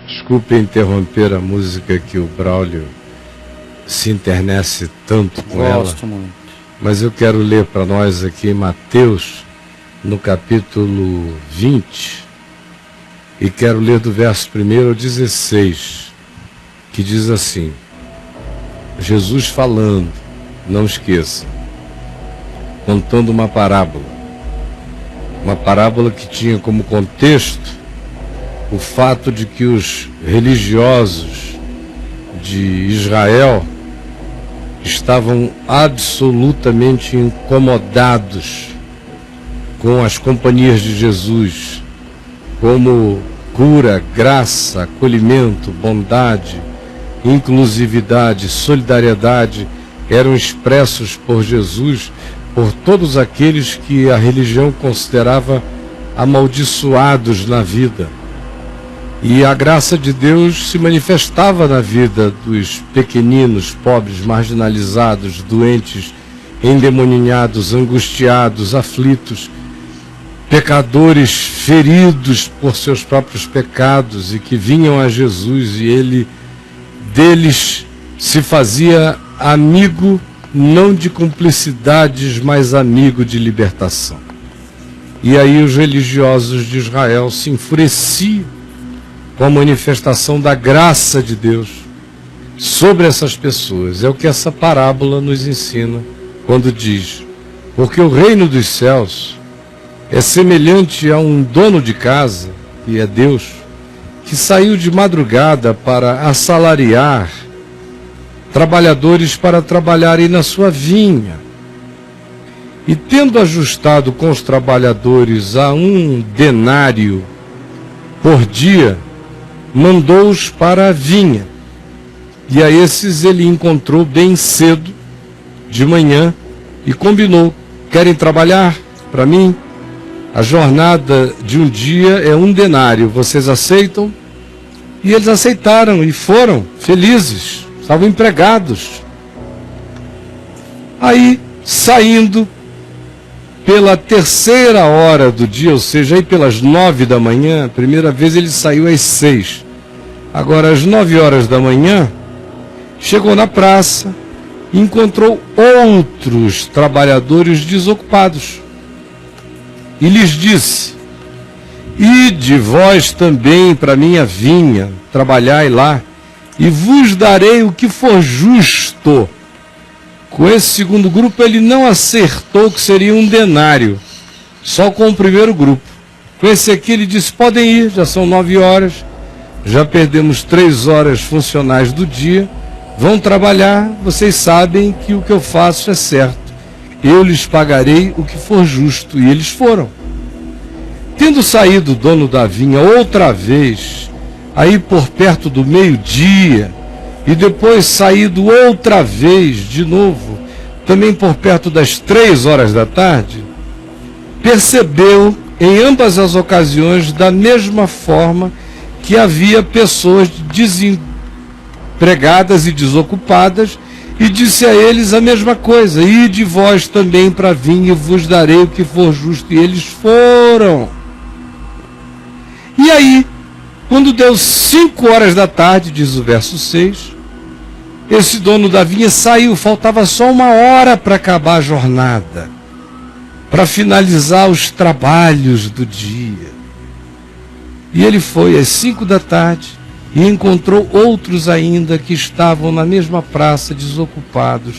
Desculpe interromper a música que o Braulio se internece tanto com ela. Gosto muito. Mas eu quero ler para nós aqui Mateus, no capítulo 20, e quero ler do verso 1 ao 16, que diz assim, Jesus falando, não esqueça, contando uma parábola que tinha como contexto o fato de que os religiosos de Israel estavam absolutamente incomodados com as companhias de Jesus, como cura, graça, acolhimento, bondade, inclusividade, solidariedade eram expressos por Jesus por todos aqueles que a religião considerava amaldiçoados na vida. E a graça de Deus se manifestava na vida dos pequeninos, pobres, marginalizados, doentes, endemoninhados, angustiados, aflitos, pecadores feridos por seus próprios pecados e que vinham a Jesus e ele deles se fazia amigo, não de cumplicidades, mas amigo de libertação. E aí os religiosos de Israel se enfureciam com a manifestação da graça de Deus sobre essas pessoas. É o que essa parábola nos ensina quando diz, porque o reino dos céus é semelhante a um dono de casa, que é Deus, que saiu de madrugada para assalariar trabalhadores para trabalharem na sua vinha. E tendo ajustado com os trabalhadores a 1 denário por dia, mandou-os para a vinha. E a esses ele encontrou bem cedo, de manhã, e combinou, querem trabalhar para mim? A jornada de um dia é 1 denário, vocês aceitam? E eles aceitaram e foram felizes, estavam empregados. Aí, saindo pela 3ª hora do dia, ou seja, aí pelas 9 da manhã, a primeira vez ele saiu às 6. Agora, às 9 horas da manhã, chegou na praça e encontrou outros trabalhadores desocupados. E lhes disse, ide vós também para minha vinha, trabalhai lá, e vos darei o que for justo. Com esse segundo grupo ele não acertou que seria 1 denário, só com o primeiro grupo. Com esse aqui ele disse, podem ir, já são 9 horas, já perdemos 3 horas funcionais do dia, vão trabalhar, vocês sabem que o que eu faço é certo. Eu lhes pagarei o que for justo. E eles foram. Tendo saído o dono da vinha outra vez, aí por perto do meio-dia, e depois saído outra vez, de novo, também por perto das 3 horas da tarde, percebeu em ambas as ocasiões, da mesma forma, que havia pessoas desempregadas e desocupadas, e disse a eles a mesma coisa, ide vós também para a vinha e vos darei o que for justo. E eles foram. E aí, quando deu 5 horas da tarde, diz o verso 6, esse dono da vinha saiu, faltava só 1 hora para acabar a jornada, para finalizar os trabalhos do dia. E ele foi às 5 da tarde, e encontrou outros ainda que estavam na mesma praça, desocupados,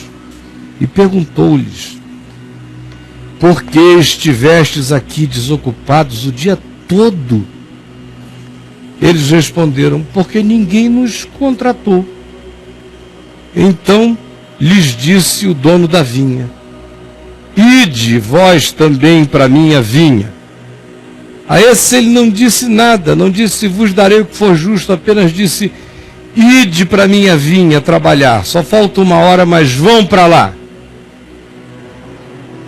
e perguntou-lhes, por que estivestes aqui desocupados o dia todo? Eles responderam, porque ninguém nos contratou. Então lhes disse o dono da vinha, ide vós também para a minha vinha. A esse ele não disse nada, não disse, vos darei o que for justo, apenas disse, ide para a minha vinha trabalhar, só falta 1 hora, mas vão para lá.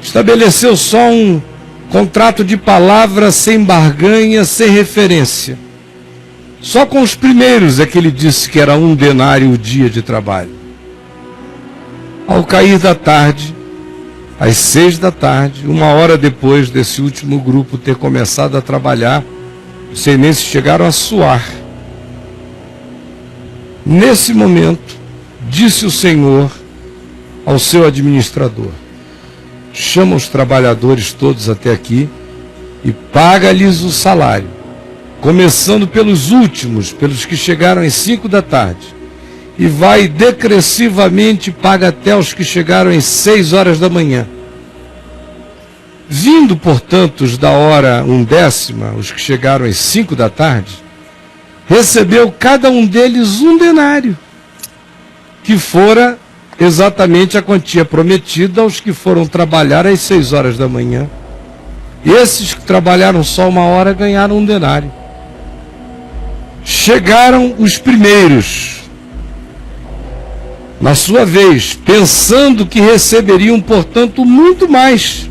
Estabeleceu só um contrato de palavra, sem barganha, sem referência. Só com os primeiros é que ele disse que era 1 denário o dia de trabalho. Ao cair da tarde, às 6 da tarde, 1 hora depois desse último grupo ter começado a trabalhar, não sei nem se chegaram a suar, Nesse momento, disse o Senhor ao seu administrador: chama os trabalhadores todos até aqui e paga-lhes o salário, começando pelos últimos, pelos que chegaram às 5 da tarde, e vai decrescivamente paga até os que chegaram às 6 horas da manhã. Vindo, portanto, os da hora 1/10, os que chegaram às 5 da tarde, recebeu cada um deles 1 denário, que fora exatamente a quantia prometida aos que foram trabalhar às 6 horas da manhã. E esses que trabalharam só 1 hora ganharam 1 denário. Chegaram os primeiros, na sua vez, pensando que receberiam, portanto, muito mais.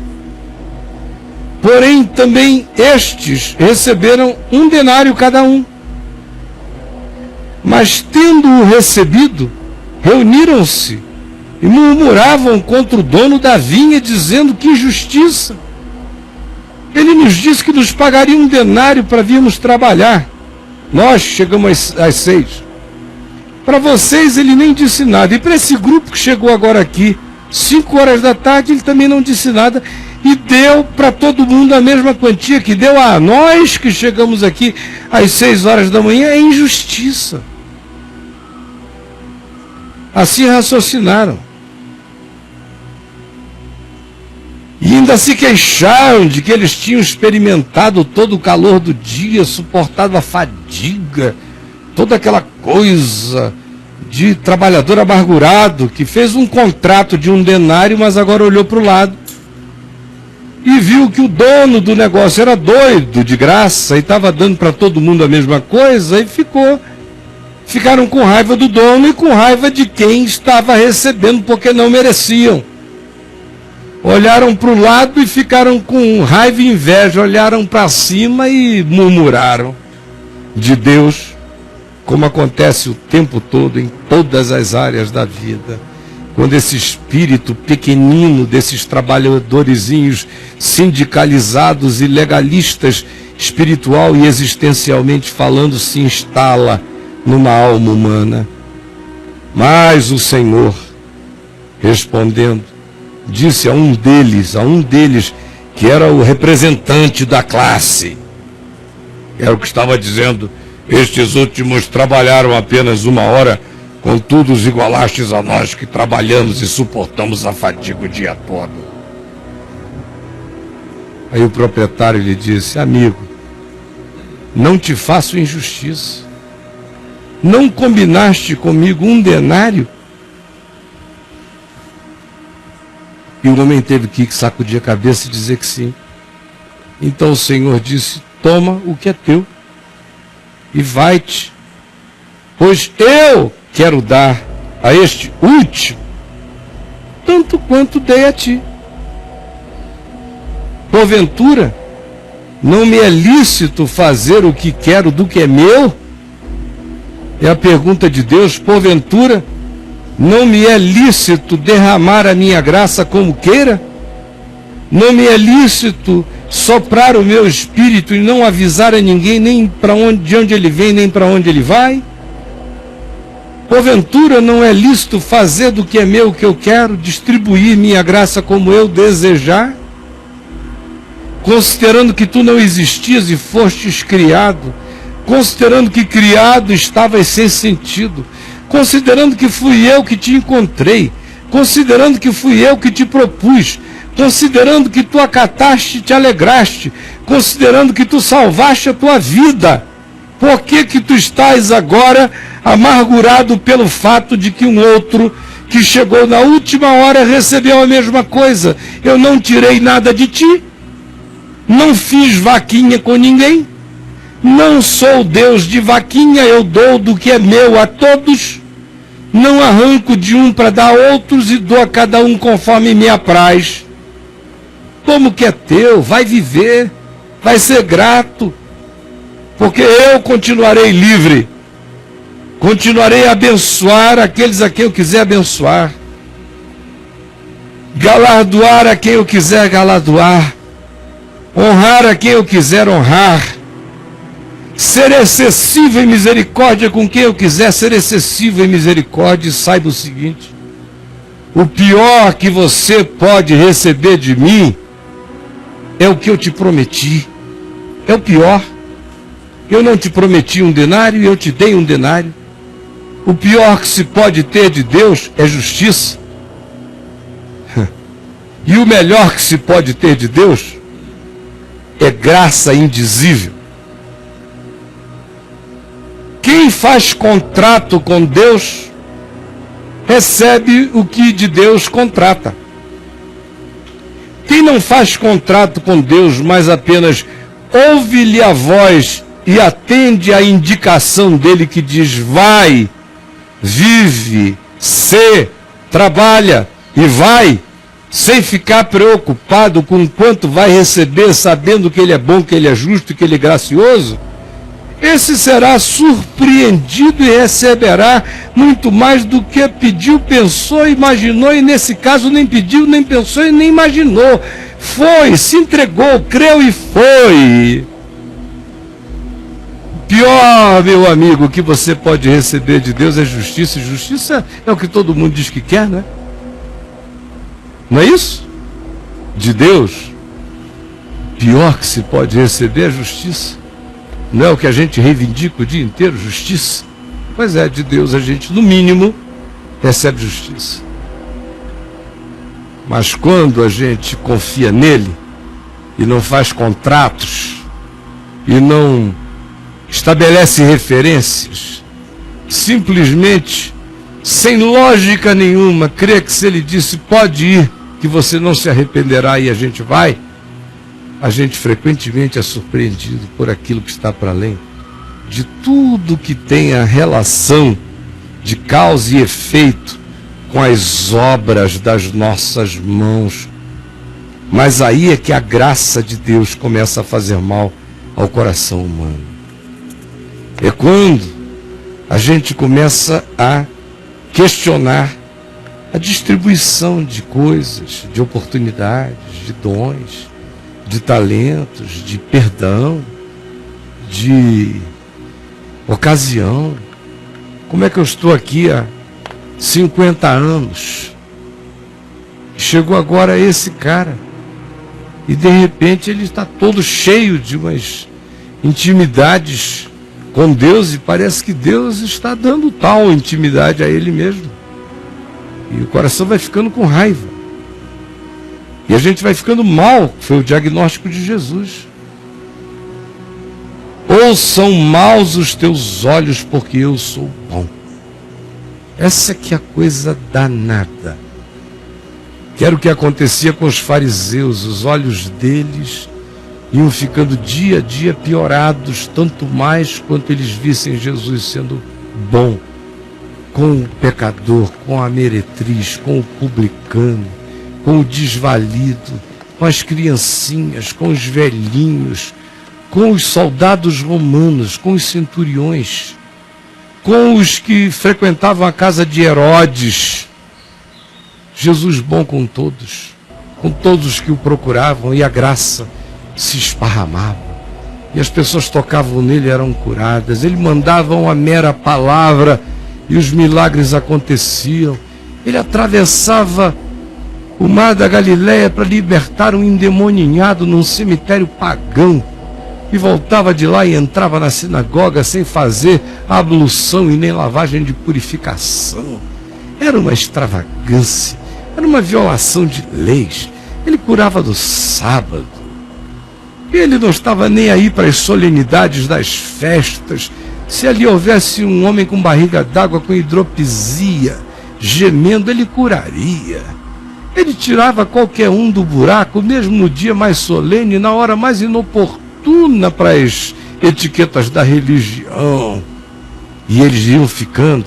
Porém, também estes receberam 1 denário cada um. Mas, tendo-o recebido, reuniram-se e murmuravam contra o dono da vinha, dizendo: que injustiça! Ele nos disse que nos pagaria 1 denário para virmos trabalhar. Nós chegamos às 6. Para vocês ele nem disse nada. E para esse grupo que chegou agora aqui, 5 horas da tarde, ele também não disse nada. E deu para todo mundo a mesma quantia que deu a nós que chegamos aqui às 6 horas da manhã. É injustiça. Assim raciocinaram. E ainda se queixaram de que eles tinham experimentado todo o calor do dia, suportado a fadiga, toda aquela coisa de trabalhador amargurado, que fez um contrato de 1 denário, mas agora olhou para o lado e viu que o dono do negócio era doido de graça e estava dando para todo mundo a mesma coisa, e ficaram com raiva do dono e com raiva de quem estava recebendo, porque não mereciam. Olharam para o lado e ficaram com raiva e inveja, olharam para cima e murmuraram de Deus, como acontece o tempo todo em todas as áreas da vida. Quando esse espírito pequenino desses trabalhadorzinhos sindicalizados e legalistas, espiritual e existencialmente falando, se instala numa alma humana. Mas o Senhor, respondendo, disse a um deles, que era o representante da classe, era o que estava dizendo: estes últimos trabalharam apenas 1 hora, contudo os igualastes a nós que trabalhamos e suportamos a fadiga o dia todo. Aí o proprietário lhe disse: amigo, não te faço injustiça. Não combinaste comigo 1 denário? E o homem teve que sacudir a cabeça e dizer que sim. Então o Senhor disse: toma o que é teu e vai-te, pois eu quero dar a este último tanto quanto dei a ti. Porventura, não me é lícito fazer o que quero do que é meu? É a pergunta de Deus. Porventura, não me é lícito derramar a minha graça como queira? Não me é lícito soprar o meu espírito e não avisar a ninguém nem de onde ele vem, nem para onde ele vai? Porventura, não é lícito fazer do que é meu o que eu quero, distribuir minha graça como eu desejar? Considerando que tu não existias e fostes criado, considerando que criado estavas sem sentido, considerando que fui eu que te encontrei, considerando que fui eu que te propus, considerando que tu acataste e te alegraste, considerando que tu salvaste a tua vida, por que que tu estás agora amargurado pelo fato de que um outro que chegou na última hora recebeu a mesma coisa? Eu não tirei nada de ti, não fiz vaquinha com ninguém, não sou Deus de vaquinha, eu dou do que é meu a todos, não arranco de um para dar a outros e dou a cada um conforme me apraz. Como que é teu, vai viver, vai ser grato, porque eu continuarei livre, continuarei a abençoar aqueles a quem eu quiser abençoar, galardoar a quem eu quiser galardoar, honrar a quem eu quiser honrar, ser excessivo em misericórdia com quem eu quiser ser excessivo em misericórdia, e saiba o seguinte: o pior que você pode receber de mim é o que eu te prometi. É o pior. Eu não te prometi um denário e eu te dei um denário. O pior que se pode ter de Deus é justiça. E o melhor que se pode ter de Deus é graça indizível. Quem faz contrato com Deus recebe o que de Deus contrata. Quem não faz contrato com Deus, mas apenas ouve-lhe a voz e atende à indicação dele que diz: vai, vive, sê, trabalha e vai, sem ficar preocupado com quanto vai receber, sabendo que ele é bom, que ele é justo, que ele é gracioso, esse será surpreendido e receberá muito mais do que pediu, pensou, imaginou, e nesse caso nem pediu, nem pensou e nem imaginou. Foi, se entregou, creu e foi. Pior, meu amigo, que você pode receber de Deus é justiça, e justiça é o que todo mundo diz que quer, né? Não é isso? De Deus, pior que se pode receber é justiça. Não é o que a gente reivindica o dia inteiro, justiça? Pois é, de Deus a gente, no mínimo, recebe justiça. Mas quando a gente confia nele e não faz contratos e não estabelece referências, simplesmente, sem lógica nenhuma, crê que se ele disse pode ir, que você não se arrependerá e a gente vai, a gente frequentemente é surpreendido por aquilo que está para além de tudo que tem a relação de causa e efeito com as obras das nossas mãos. Mas aí é que a graça de Deus começa a fazer mal ao coração humano. É quando a gente começa a questionar a distribuição de coisas, de oportunidades, de dons, de talentos, de perdão, de ocasião. Como é que eu estou aqui há 50 anos? Chegou agora esse cara e de repente ele está todo cheio de umas intimidades com Deus, e parece que Deus está dando tal intimidade a ele mesmo. E o coração vai ficando com raiva. E a gente vai ficando mal, foi o diagnóstico de Jesus. Ou são maus os teus olhos, porque eu sou bom. Essa que é a coisa danada. Que era o que acontecia com os fariseus. Os olhos deles iam ficando dia a dia piorados, tanto mais quanto eles vissem Jesus sendo bom com o pecador, com a meretriz, com o publicano, com o desvalido, com as criancinhas, com os velhinhos, com os soldados romanos, com os centuriões, com os que frequentavam a casa de Herodes. Jesus bom com todos os que o procuravam, e a graça se esparramava. E as pessoas tocavam nele e eram curadas. Ele mandava uma mera palavra e os milagres aconteciam. Ele atravessava o mar da Galileia para libertar um endemoninhado num cemitério pagão, e voltava de lá e entrava na sinagoga sem fazer ablução e nem lavagem de purificação. Era uma extravagância, era uma violação de leis. Ele curava no sábado. Ele não estava nem aí para as solenidades das festas. Se ali houvesse um homem com barriga d'água, com hidropisia, gemendo, ele curaria. Ele tirava qualquer um do buraco, mesmo no dia mais solene, na hora mais inoportuna para as etiquetas da religião. E eles iam ficando,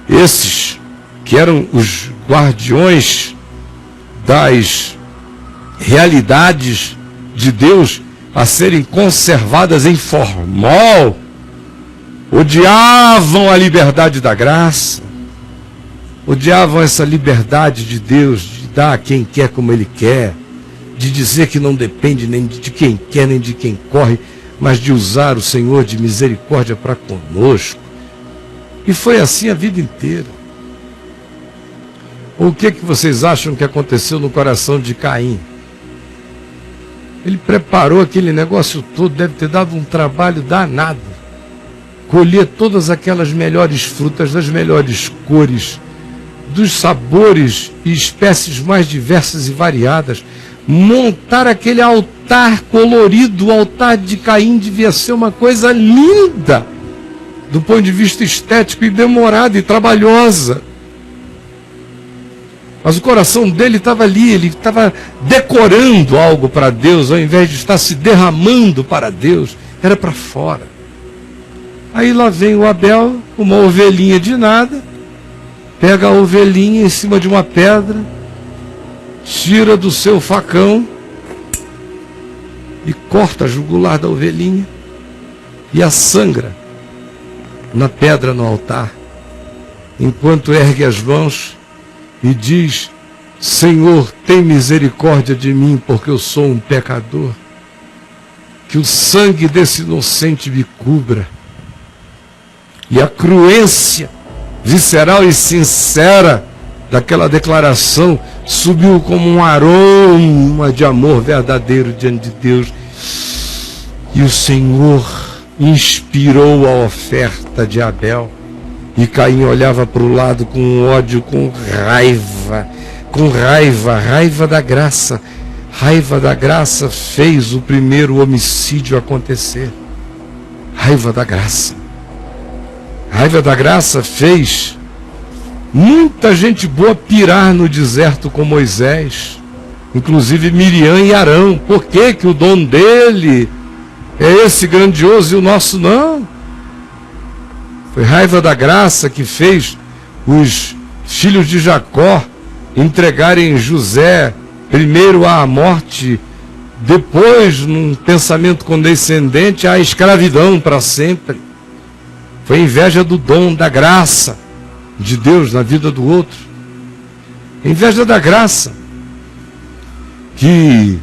esses que eram os guardiões das realidades de Deus a serem conservadas em formol, odiavam a liberdade da graça, odiavam essa liberdade de Deus de dar a quem quer como Ele quer, de dizer que não depende nem de quem quer nem de quem corre, mas de usar o Senhor de misericórdia para conosco. E foi assim a vida inteira. O que vocês acham que aconteceu no coração de Caim? Ele preparou aquele negócio todo, deve ter dado um trabalho danado. Colher todas aquelas melhores frutas, das melhores cores, dos sabores e espécies mais diversas e variadas. Montar aquele altar colorido, o altar de Caim devia ser uma coisa linda, do ponto de vista estético, e demorada e trabalhosa. Mas o coração dele estava ali, ele estava decorando algo para Deus, ao invés de estar se derramando para Deus, era para fora. Aí lá vem o Abel, uma ovelhinha de nada, pega a ovelhinha em cima de uma pedra, tira do seu facão e corta a jugular da ovelhinha e a sangra na pedra no altar, enquanto ergue as mãos e diz: Senhor, tem misericórdia de mim, porque eu sou um pecador. Que o sangue desse inocente me cubra. E a cruência visceral e sincera daquela declaração subiu como um aroma de amor verdadeiro diante de Deus. E o Senhor inspirou a oferta de Abel. E Caim olhava para o lado com ódio, com raiva da graça. Raiva da graça fez o primeiro homicídio acontecer. Raiva da graça. Raiva da graça fez muita gente boa pirar no deserto com Moisés, inclusive Miriam e Arão. Por que o dom dele é esse grandioso e o nosso não? Foi raiva da graça que fez os filhos de Jacó entregarem José primeiro à morte, depois, num pensamento condescendente, à escravidão para sempre. Foi inveja do dom, da graça de Deus na vida do outro. Inveja da graça que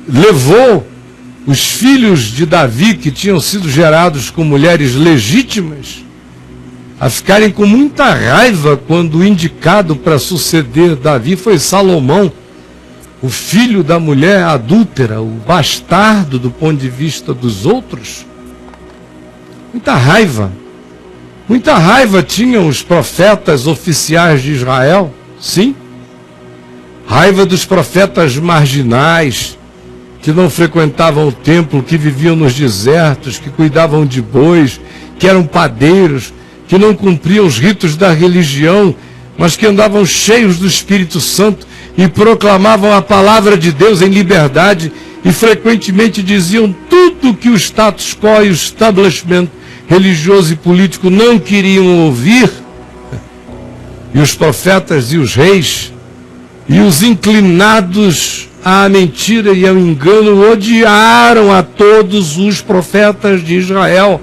levou os filhos de Davi, que tinham sido gerados com mulheres legítimas, a ficarem com muita raiva quando o indicado para suceder Davi foi Salomão, o filho da mulher adúltera, o bastardo do ponto de vista dos outros. Muita raiva. Muita raiva tinham os profetas oficiais de Israel, sim. Raiva dos profetas marginais, que não frequentavam o templo, que viviam nos desertos, que cuidavam de bois, que eram padeiros, que não cumpriam os ritos da religião, mas que andavam cheios do Espírito Santo e proclamavam a palavra de Deus em liberdade e frequentemente diziam tudo que o status quo e o establishment religioso e político não queriam ouvir. E os profetas e os reis e os inclinados à mentira e ao engano odiaram a todos os profetas de Israel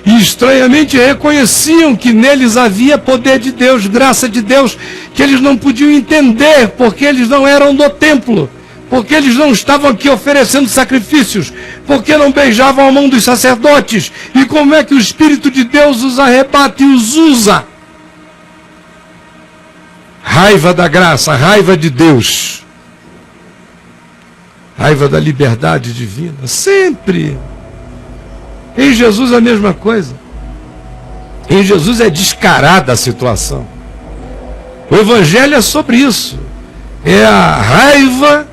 e estranhamente reconheciam que neles havia poder de Deus, graça de Deus, que eles não podiam entender porque eles não eram do templo, porque eles não estavam aqui oferecendo sacrifícios, porque não beijavam a mão dos sacerdotes. E como é que o Espírito de Deus os arrebata e os usa? Raiva da graça, raiva de Deus, raiva da liberdade divina, sempre. Em Jesus a mesma coisa. Em Jesus é descarada a situação. O Evangelho é sobre isso. É a raiva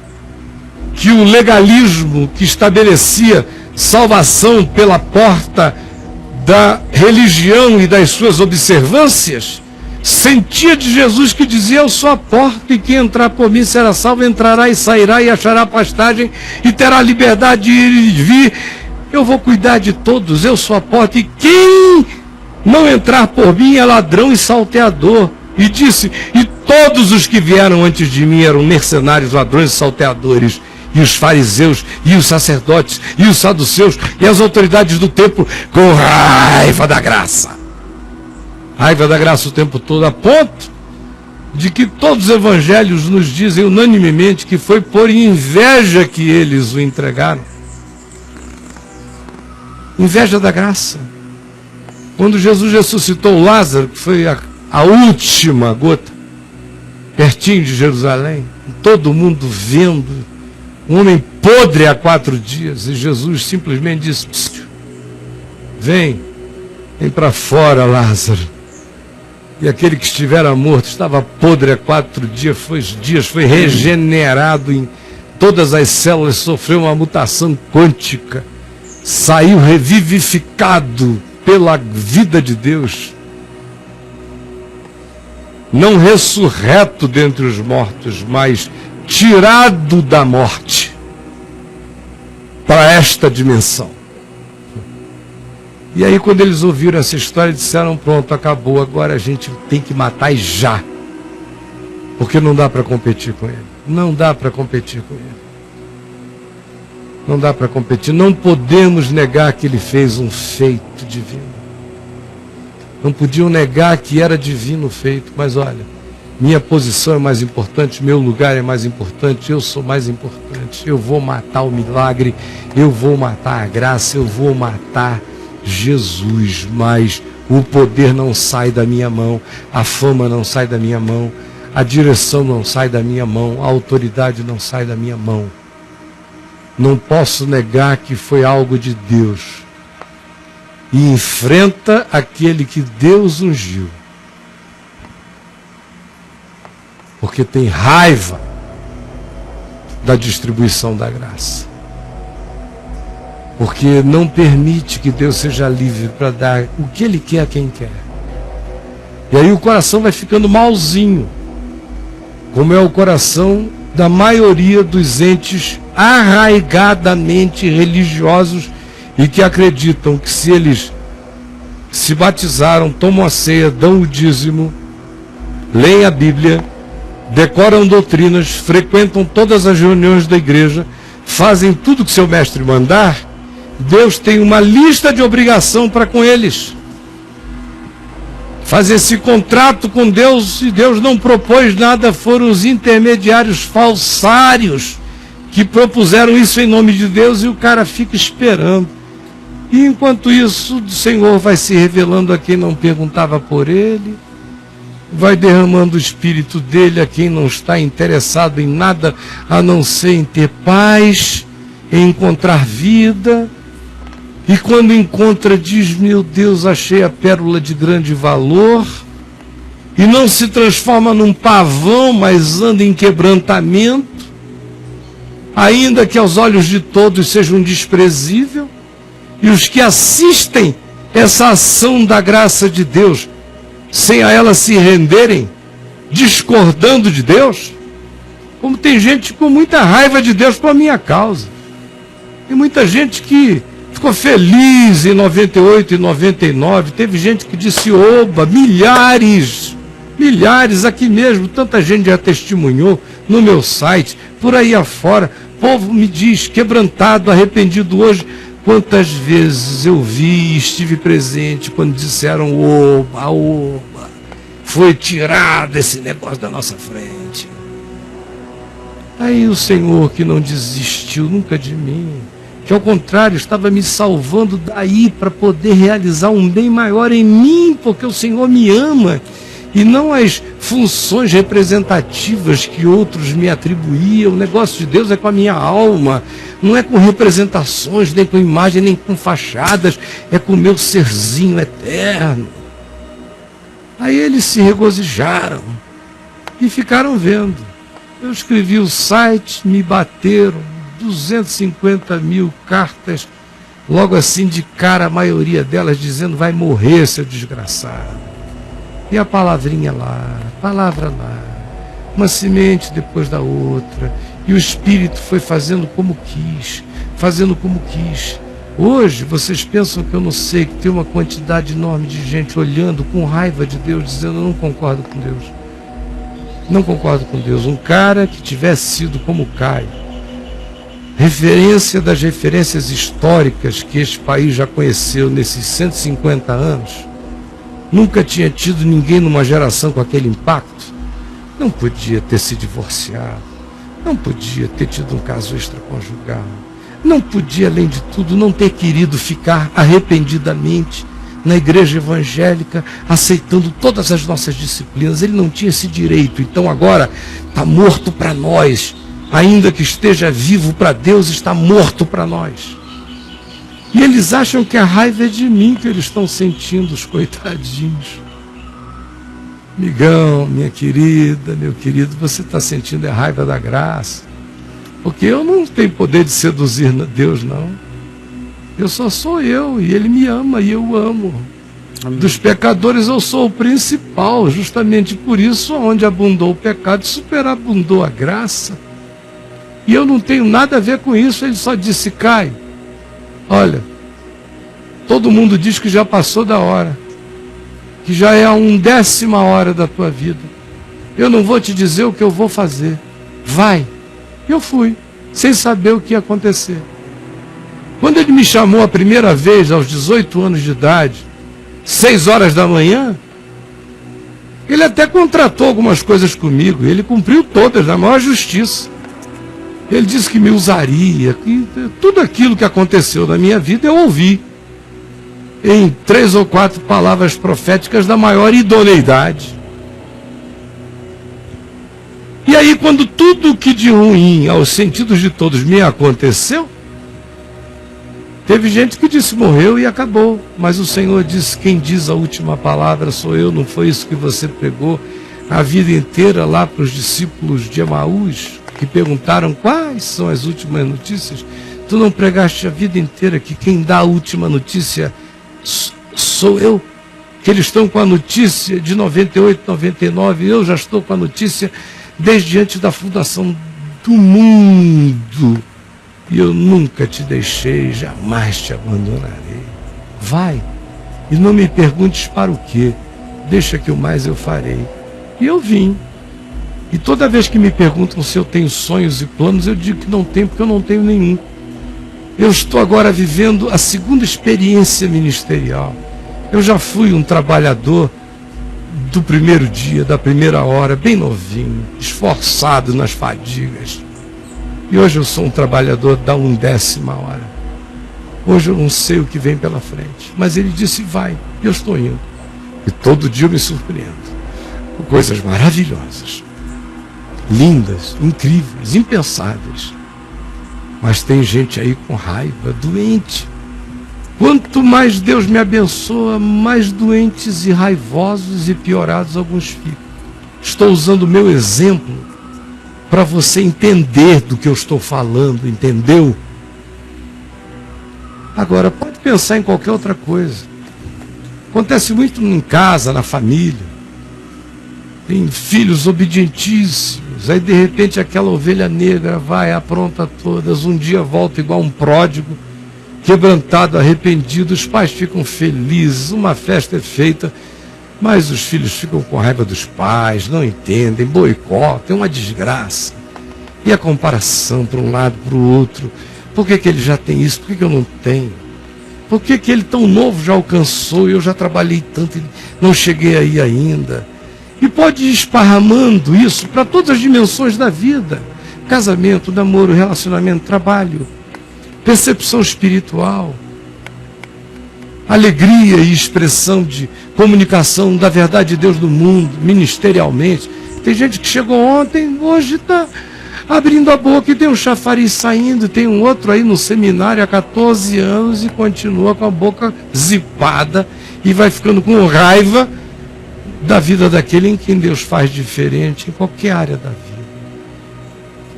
que o legalismo, que estabelecia salvação pela porta da religião e das suas observâncias, sentia de Jesus, que dizia: eu sou a porta, e quem entrar por mim será salvo, entrará e sairá e achará pastagem e terá liberdade de ir e vir. Eu vou cuidar de todos, eu sou a porta, e quem não entrar por mim é ladrão e salteador. E disse: e todos os que vieram antes de mim eram mercenários, ladrões e salteadores. E os fariseus, e os sacerdotes, e os saduceus, e as autoridades do templo, com raiva da graça. Raiva da graça o tempo todo, a ponto de que todos os evangelhos nos dizem unanimemente que foi por inveja que eles o entregaram. Inveja da graça. Quando Jesus ressuscitou Lázaro, que foi a última gota, pertinho de Jerusalém, todo mundo vendo, um homem podre há 4 dias, e Jesus simplesmente disse: vem para fora, Lázaro. E aquele que estivera morto, estava podre há 4 dias, foi regenerado em todas as células, sofreu uma mutação quântica, saiu revivificado pela vida de Deus, não ressurreto dentre os mortos, mas tirado da morte para esta dimensão. E aí, quando eles ouviram essa história, disseram: pronto, acabou, agora a gente tem que matar e já, porque não dá para competir com ele. Não dá para competir com ele. Não dá para competir. Não podemos negar que ele fez um feito divino. Não podiam negar que era divino o feito. Mas olha, minha posição é mais importante, meu lugar é mais importante, eu sou mais importante. Eu vou matar o milagre, eu vou matar a graça, eu vou matar Jesus, mas o poder não sai da minha mão, a fama não sai da minha mão, a direção não sai da minha mão, a autoridade não sai da minha mão. Não posso negar que foi algo de Deus. E enfrenta aquele que Deus ungiu, porque tem raiva da distribuição da graça, porque não permite que Deus seja livre para dar o que Ele quer a quem quer. E aí o coração vai ficando malzinho, como é o coração da maioria dos entes arraigadamente religiosos e que acreditam que se eles se batizaram, tomam a ceia, dão o dízimo, leem a Bíblia, decoram doutrinas, frequentam todas as reuniões da igreja, fazem tudo que seu mestre mandar, Deus tem uma lista de obrigação para com eles. Fazer esse contrato com Deus, e Deus não propôs nada, foram os intermediários falsários que propuseram isso em nome de Deus, e o cara fica esperando. E enquanto isso, o Senhor vai se revelando a quem não perguntava por Ele, vai derramando o Espírito dele a quem não está interessado em nada a não ser em ter paz, em encontrar vida. E quando encontra, diz: meu Deus, achei a pérola de grande valor. E não se transforma num pavão, mas anda em quebrantamento, ainda que aos olhos de todos seja um desprezível. E os que assistem essa ação da graça de Deus, sem a ela se renderem, discordando de Deus, como tem gente com muita raiva de Deus por minha causa. Tem muita gente que ficou feliz em 98 e 99, teve gente que disse oba, milhares aqui mesmo, tanta gente já testemunhou no meu site, por aí afora. O povo me diz, quebrantado, arrependido hoje. Quantas vezes eu vi e estive presente quando disseram oba, oba, foi tirado esse negócio da nossa frente. Aí o Senhor, que não desistiu nunca de mim, que ao contrário estava me salvando daí para poder realizar um bem maior em mim, porque o Senhor me ama, e não as funções representativas que outros me atribuíam. O negócio de Deus é com a minha alma, não é com representações, nem com imagem, nem com fachadas, é com o meu serzinho eterno. Aí eles se regozijaram e ficaram vendo. Eu escrevi o site, me bateram 250 mil cartas, logo assim de cara, a maioria delas dizendo: vai morrer, seu desgraçado. E a palavrinha lá, a palavra lá, uma semente depois da outra, e o Espírito foi fazendo como quis, fazendo como quis. Hoje vocês pensam que eu não sei, que tem uma quantidade enorme de gente olhando com raiva de Deus, dizendo: eu não concordo com Deus. Não concordo com Deus. Um cara que tivesse sido como Caio, referência das referências históricas que este país já conheceu nesses 150 anos, nunca tinha tido ninguém numa geração com aquele impacto. Não podia ter se divorciado, não podia ter tido um caso extraconjugal. não podia, além de tudo, não ter querido ficar arrependidamente na igreja evangélica, aceitando todas as nossas disciplinas. Ele não tinha esse direito. Então agora está morto para nós. Ainda que esteja vivo para Deus, está morto para nós. E eles acham que a raiva é de mim que eles estão sentindo, os coitadinhos. Migão, minha querida, meu querido, você está sentindo a raiva da graça. Porque eu não tenho poder de seduzir Deus, não. Eu só sou eu, e Ele me ama, e eu o amo. Amém. Dos pecadores eu sou o principal, justamente por isso, onde abundou o pecado, superabundou a graça. E eu não tenho nada a ver com isso. Ele só disse: Caio, olha, todo mundo diz que já passou da hora, que já é a 1/10 hora da tua vida. Eu não vou te dizer o que eu vou fazer. Vai. Eu fui, sem saber o que ia acontecer. Quando ele me chamou a primeira vez, aos 18 anos de idade, 6 horas da manhã, ele até contratou algumas coisas comigo. Ele cumpriu todas, na maior justiça. Ele disse que me usaria, que tudo aquilo que aconteceu na minha vida eu ouvi em 3 ou 4 palavras proféticas da maior idoneidade. E aí, quando tudo que de ruim aos sentidos de todos me aconteceu, teve gente que disse: morreu e acabou. Mas o Senhor disse: quem diz a última palavra sou eu. Não foi isso que você pregou a vida inteira lá para os discípulos de Emaús, que perguntaram quais são as últimas notícias? Tu não pregaste a vida inteira que quem dá a última notícia sou eu? Que eles estão com a notícia de 98, 99, eu já estou com a notícia desde antes da fundação do mundo. E eu nunca te deixei, jamais te abandonarei. Vai, e não me perguntes para o quê. Deixa que o mais eu farei. E eu vim. E toda vez que me perguntam se eu tenho sonhos e planos, eu digo que não tenho, porque eu não tenho nenhum. Eu estou agora vivendo a segunda experiência ministerial. Eu já fui um trabalhador do primeiro dia, da primeira hora, bem novinho, esforçado nas fadigas. E hoje eu sou um trabalhador da 1/10 hora. Hoje eu não sei o que vem pela frente. Mas ele disse: vai, e eu estou indo. E todo dia eu me surpreendo com coisas maravilhosas, lindas, incríveis, impensáveis. Mas tem gente aí com raiva, doente. Quanto mais Deus me abençoa, mais doentes e raivosos e piorados alguns ficam. Estou usando o meu exemplo para você entender do que eu estou falando, entendeu? Agora, pode pensar em qualquer outra coisa. Acontece muito em casa, na família. Tem filhos obedientíssimos, aí de repente aquela ovelha negra vai, apronta todas, um dia volta igual um pródigo, quebrantado, arrependido, os pais ficam felizes, uma festa é feita, mas os filhos ficam com raiva dos pais, não entendem, boicotam, é uma desgraça. E a comparação para um lado, para o outro. Por que ele já tem isso? Por que eu não tenho? Por que ele tão novo já alcançou e eu já trabalhei tanto e não cheguei aí ainda? E pode ir esparramando isso para todas as dimensões da vida. Casamento, namoro, relacionamento, trabalho, percepção espiritual, alegria e expressão de comunicação da verdade de Deus no mundo, ministerialmente. Tem gente que chegou ontem, hoje está abrindo a boca e tem um chafariz saindo, tem um outro aí no seminário há 14 anos e continua com a boca zipada e vai ficando com raiva da vida daquele em quem Deus faz diferente em qualquer área da vida.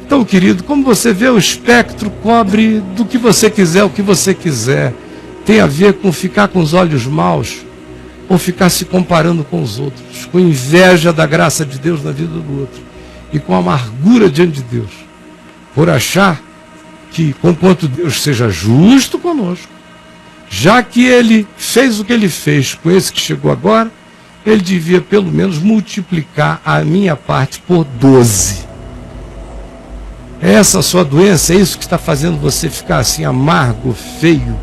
Então, querido, como você vê, o espectro cobre do que você quiser, o que você quiser. Tem a ver com ficar com os olhos maus ou ficar se comparando com os outros, com inveja da graça de Deus na vida do outro e com amargura diante de Deus, por achar que, conquanto Deus seja justo conosco, já que Ele fez o que Ele fez com esse que chegou agora, Ele devia pelo menos multiplicar a minha parte por 12. É essa a sua doença? É isso que está fazendo você ficar assim amargo, feio?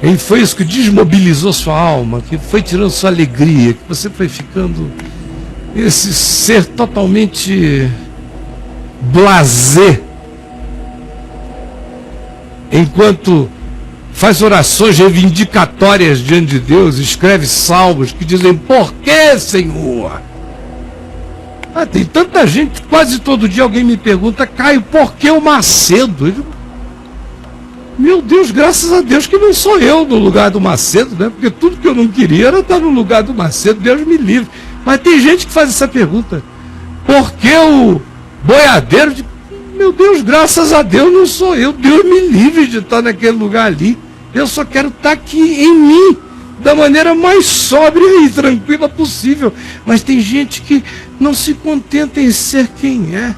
E foi isso que desmobilizou sua alma, que foi tirando sua alegria, que você foi ficando esse ser totalmente blasé. enquanto faz orações reivindicatórias diante de Deus, escreve salmos que dizem: por que, Senhor? Tem tanta gente, quase todo dia alguém me pergunta: Caio, por que o Macedo? Eu digo, meu Deus, graças a Deus que não sou eu no lugar do Macedo, né? Porque tudo que eu não queria era estar no lugar do Macedo, Deus me livre. Mas tem gente que faz essa pergunta: por que o boiadeiro? Meu Deus, graças a Deus não sou eu, Deus me livre de estar naquele lugar ali. Eu só quero estar aqui em mim, da maneira mais sóbria e tranquila possível. Mas tem gente que não se contenta em ser quem é,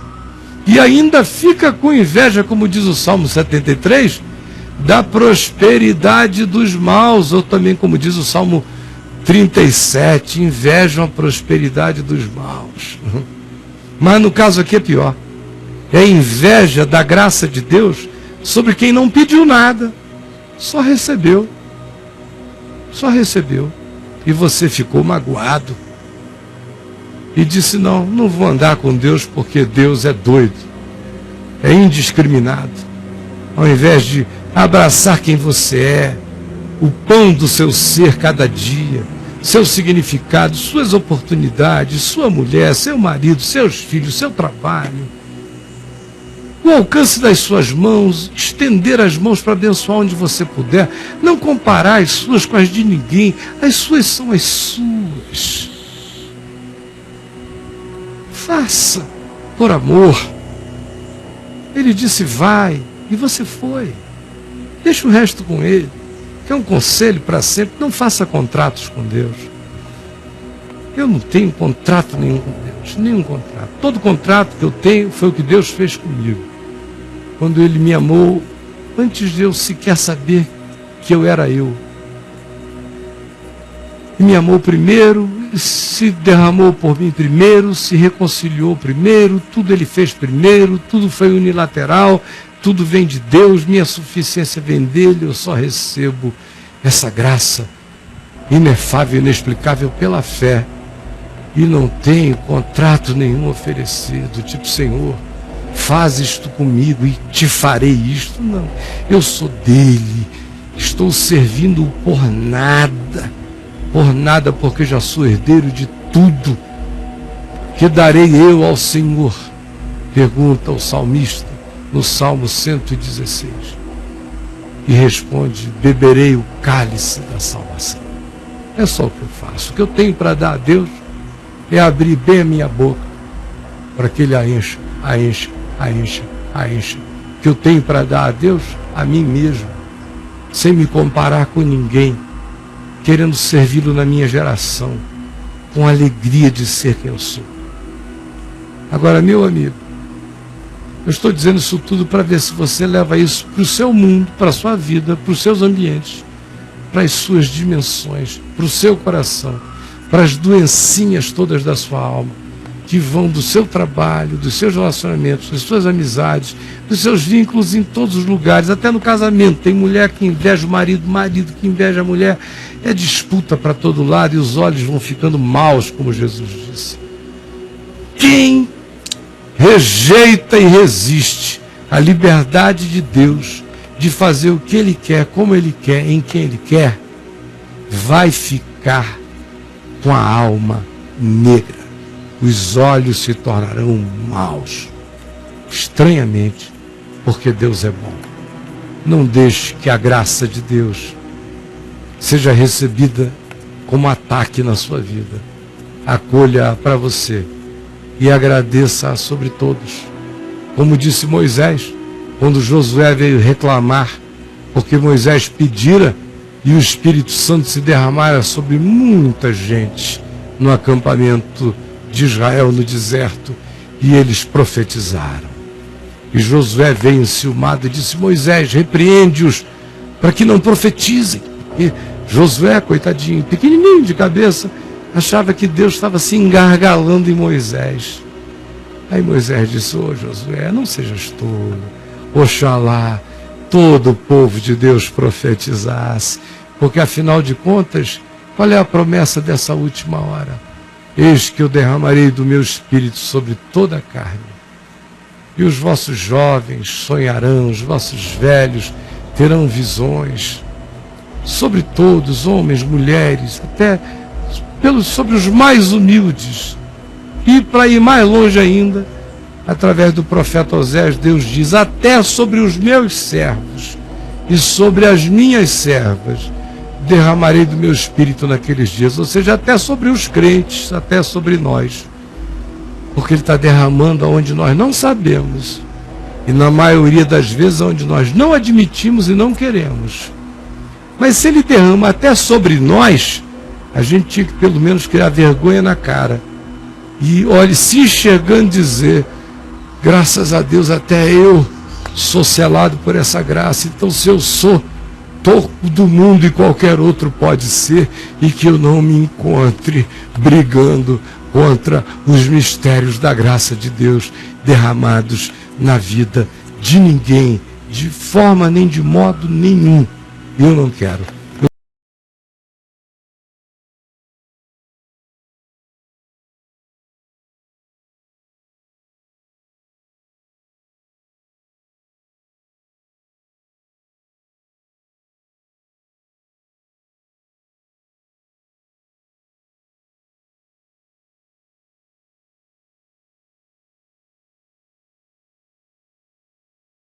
e ainda fica com inveja, como diz o Salmo 73, da prosperidade dos maus, ou também como diz o Salmo 37, invejam a prosperidade dos maus. Mas no caso aqui é pior. É inveja da graça de Deus sobre quem não pediu nada, só recebeu. Só recebeu. E você ficou magoado. E disse: não vou andar com Deus porque Deus é doido, é indiscriminado. Ao invés de abraçar quem você é, o pão do seu ser cada dia, seu significado, suas oportunidades, sua mulher, seu marido, seus filhos, seu trabalho, o alcance das suas mãos, estender as mãos para abençoar onde você puder, não comparar as suas com as de ninguém, as suas são as suas. Faça por amor. Ele disse: vai, e você foi. Deixa o resto com ele. Que é um conselho para sempre: não faça contratos com Deus. Eu não tenho contrato nenhum com Deus, nenhum contrato. Todo contrato que eu tenho foi o que Deus fez comigo. Quando Ele me amou, antes de eu sequer saber que eu era eu. E me amou primeiro, se derramou por mim primeiro, se reconciliou primeiro, tudo Ele fez primeiro, tudo foi unilateral, tudo vem de Deus, minha suficiência vem dEle, eu só recebo essa graça inefável, inexplicável pela fé. E não tenho contrato nenhum oferecido, tipo: Senhor, faz isto comigo e te farei isto. Não, eu sou dele, estou servindo por nada, porque já sou herdeiro de tudo. Que darei eu ao Senhor? Pergunta o salmista no Salmo 116. E responde: beberei o cálice da salvação. É só o que eu faço. O que eu tenho para dar a Deus é abrir bem a minha boca para que Ele a encha. O que eu tenho para dar a Deus? A mim mesmo, sem me comparar com ninguém, querendo servi-lo na minha geração, com alegria de ser quem eu sou. Agora, meu amigo, eu estou dizendo isso tudo para ver se você leva isso para o seu mundo, para a sua vida, para os seus ambientes, para as suas dimensões, para o seu coração, para as doencinhas todas da sua alma, que vão do seu trabalho, dos seus relacionamentos, das suas amizades, dos seus vínculos em todos os lugares, até no casamento. Tem mulher que inveja o marido, marido que inveja a mulher. É disputa para todo lado e os olhos vão ficando maus, como Jesus disse. Quem rejeita e resiste à liberdade de Deus de fazer o que Ele quer, como Ele quer, em quem Ele quer, vai ficar com a alma negra. Os olhos se tornarão maus, estranhamente, porque Deus é bom. Não deixe que a graça de Deus seja recebida como ataque na sua vida. Acolha-a para você e agradeça-a sobre todos. Como disse Moisés, quando Josué veio reclamar, porque Moisés pedira e o Espírito Santo se derramara sobre muita gente no acampamento de Israel no deserto, e eles profetizaram. E Josué veio enciumado e disse: Moisés, repreende-os para que não profetizem. E Josué, coitadinho, pequenininho de cabeça, achava que Deus estava se engargalando em Moisés. Aí Moisés disse: Josué, não sejas tolo. Oxalá todo o povo de Deus profetizasse, porque afinal de contas, qual é a promessa dessa última hora? Eis que eu derramarei do meu espírito sobre toda a carne, e os vossos jovens sonharão, os vossos velhos terão visões sobre todos, homens, mulheres, até sobre os mais humildes. E para ir mais longe ainda, através do profeta Oséias, Deus diz: até sobre os meus servos e sobre as minhas servas derramarei do meu espírito naqueles dias. Ou seja, até sobre os crentes, até sobre nós. Porque Ele está derramando aonde nós não sabemos. E na maioria das vezes onde nós não admitimos e não queremos. Mas se Ele derrama até sobre nós, a gente tinha que pelo menos criar vergonha na cara. E olhe, se enxergando, dizer: graças a Deus até eu sou selado por essa graça. Então se eu sou, topo do mundo e qualquer outro pode ser, e que eu não me encontre brigando contra os mistérios da graça de Deus derramados na vida de ninguém, de forma nem de modo nenhum. Eu não quero.